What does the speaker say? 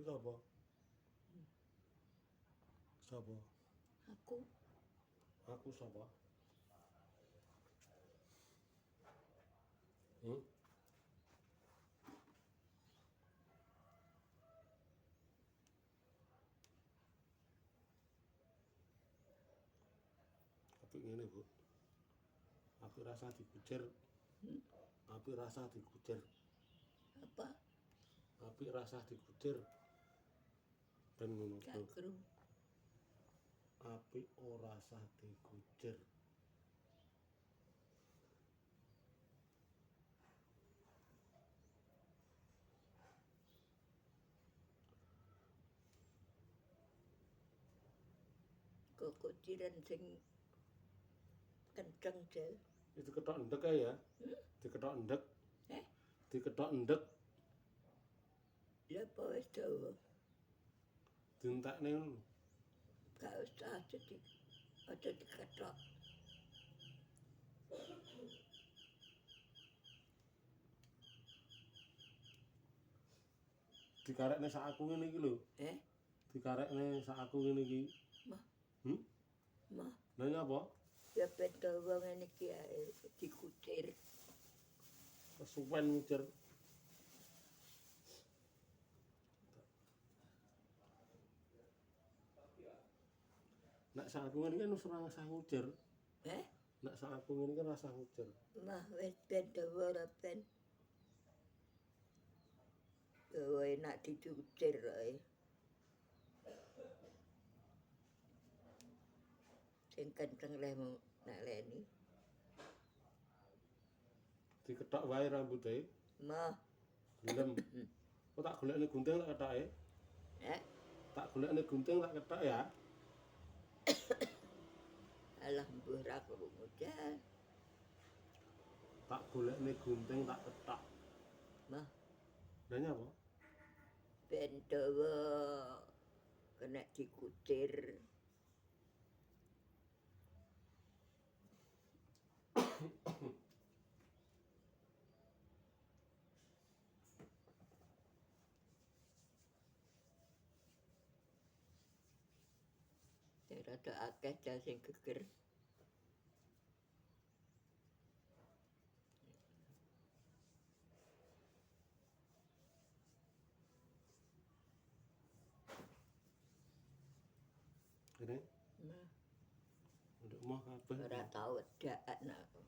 Iku sapa? Sapa? Aku. Aku sapa? Apik ngene, Bu. Apik rasa dikucir. Apik rasa dikucir. Apa? Apik rasa dikucir. Ben ngono. Gak kru. Apik ora sah dikucir. Kuciran sing kenceng jel. Itu ketok endek ae ya. Diketok endek. Eh? Diketok endek. Lah apa wis dawa? Dientekne ngono. Gak usah aja diketok. Dikarekne sak aku ngene iki lho. Dikarekne sak aku ngene iki. Mah. Mah. Lah nyapa? Ya ben dawa ngene iki ae dikucir. Kesuwen ngucir. Nek sak aku ngene kan wis ora usah ngucir. Nek sak aku ngene kan rasa ngucir. Mah wis ben dawa ora ben. Dawa enak dicucir ae. Sing kenceng lemu nek leni. Diketok wae rambuté. Mah. Gelem. Kok tak golekne gunting tak ketoke? Tak golekne gunting tak ketok ya. Alah mbuh ra krungu jal. Tak golekne gunting tak ketok. Mah. Lah nyapa? Ben dawa kena dikucir. Rada akeh jal sing geger. Kene? Nah, Nduk omah kabeh. ora tau wedhakan aku.